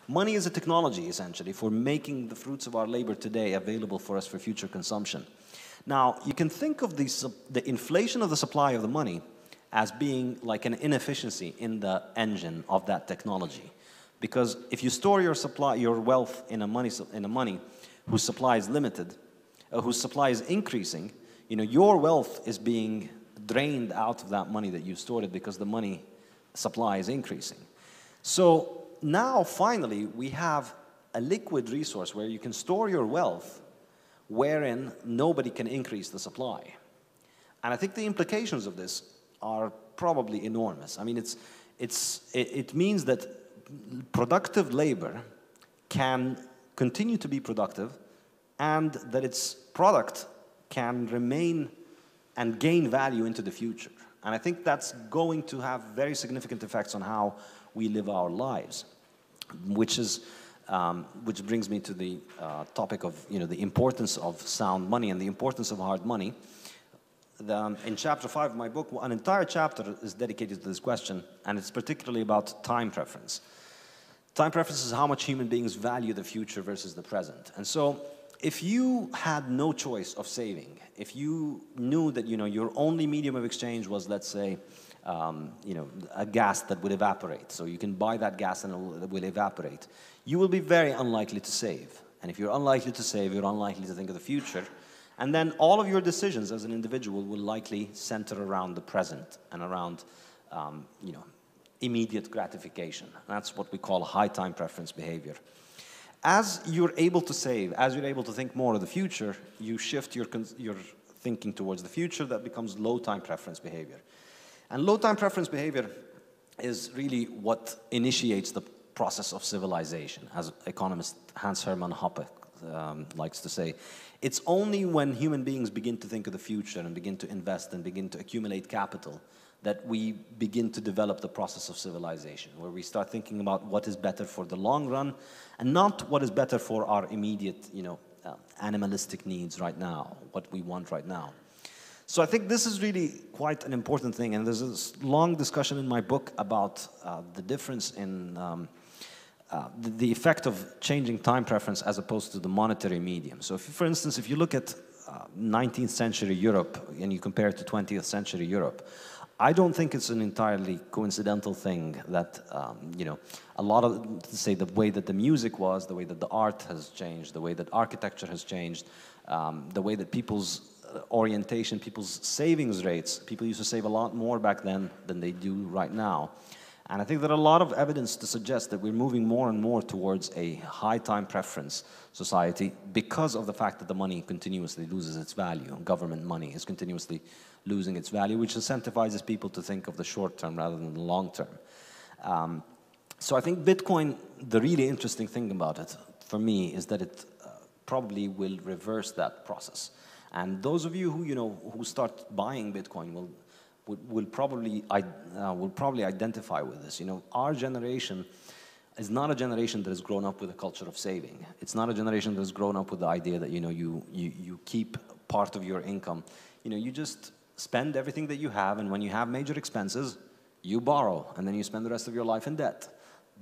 Money is a technology, essentially, for making the fruits of our labor today available for us for future consumption. Now, you can think of the inflation of the supply of the money as being like an inefficiency in the engine of that technology. Because if you store your wealth in a money whose supply is limited, whose supply is increasing, your wealth is being drained out of that money that you stored it because the money supply is increasing. So now, finally, we have a liquid resource where you can store your wealth wherein nobody can increase the supply. And I think the implications of this are probably enormous. I mean, it means that productive labor can continue to be productive and that its product can remain and gain value into the future. And I think that's going to have very significant effects on how we live our lives, which brings me to the topic of the importance of sound money and the importance of hard money. In chapter 5 of my book, an entire chapter is dedicated to this question, and it's particularly about time preference. Time preference is how much human beings value the future versus the present. And so if you had no choice of saving, if you knew that your only medium of exchange was, let's say, a gas that would evaporate, so you can buy that gas and it will evaporate, you will be very unlikely to save. And if you're unlikely to save, you're unlikely to think of the future. And then all of your decisions as an individual will likely center around the present and around, immediate gratification. That's what we call high time preference behavior. As you're able to save, as you're able to think more of the future, you shift your thinking towards the future. That becomes low time preference behavior. And low time preference behavior is really what initiates the process of civilization, as economist Hans Hermann Hoppe likes to say. It's only when human beings begin to think of the future and begin to invest and begin to accumulate capital that we begin to develop the process of civilization, where we start thinking about what is better for the long run and not what is better for our immediate, animalistic needs right now, what we want right now. So I think this is really quite an important thing, and there's a long discussion in my book about the difference in the effect of changing time preference as opposed to the monetary medium. So for instance, if you look at 19th century Europe and you compare it to 20th century Europe, I don't think it's an entirely coincidental thing that, a lot of, say, the way that the music was, the way that the art has changed, the way that architecture has changed, the way that people's orientation, people's savings rates, people used to save a lot more back then than they do right now. And I think there are a lot of evidence to suggest that we're moving more and more towards a high time preference society because of the fact that the money continuously loses its value. Government money is continuously losing its value, which incentivizes people to think of the short term rather than the long term. So I think Bitcoin, the really interesting thing about it for me is that it probably will reverse that process. And those of you who start buying Bitcoin will probably identify with this. Our generation is not a generation that has grown up with a culture of saving. It's not a generation that has grown up with the idea that you keep part of your income. You just spend everything that you have, and when you have major expenses, you borrow, and then you spend the rest of your life in debt.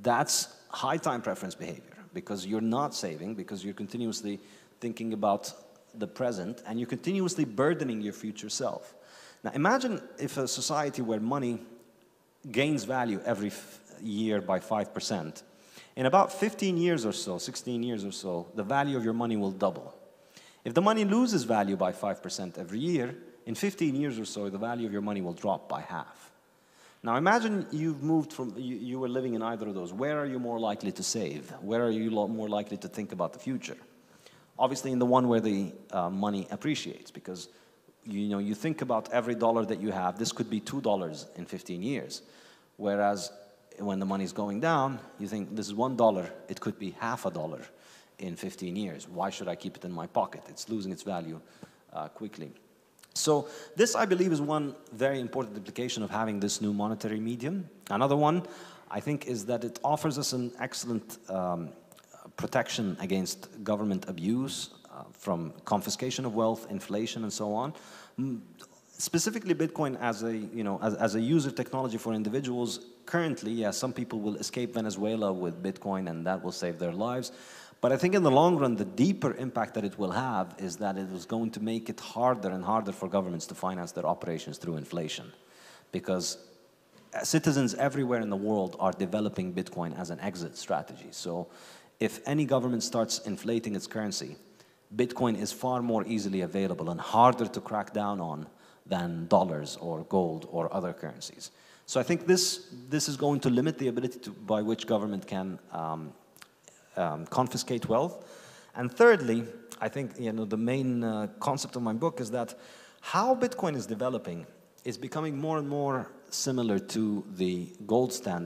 That's high time preference behavior, because you're not saving, because you're continuously thinking about the present, and you're continuously burdening your future self. Now imagine if a society where money gains value every year by 5%. In about 15 years or so, 16 years or so, the value of your money will double. If the money loses value by 5% every year, in 15 years or so, the value of your money will drop by half. Now imagine you've moved from, you were living in either of those. Where are you more likely to save? Where are you more likely to think about the future? Obviously in the one where the money appreciates, because you think about every dollar that you have, this could be $2 in 15 years. Whereas when the money's going down, you think this is $1, it could be half a dollar in 15 years. Why should I keep it in my pocket? It's losing its value quickly. So this, I believe, is one very important implication of having this new monetary medium. Another one, I think, is that it offers us an excellent protection against government abuse, from confiscation of wealth, inflation, and so on. Specifically, Bitcoin as a user technology for individuals currently, yeah, some people will escape Venezuela with Bitcoin and that will save their lives. But I think in the long run, the deeper impact that it will have is that it is going to make it harder and harder for governments to finance their operations through inflation. Because citizens everywhere in the world are developing Bitcoin as an exit strategy. So if any government starts inflating its currency, Bitcoin is far more easily available and harder to crack down on than dollars or gold or other currencies. So I think this is going to limit the ability by which government can confiscate wealth. And thirdly, I think the main concept of my book is that how Bitcoin is developing is becoming more and more similar to the gold standard.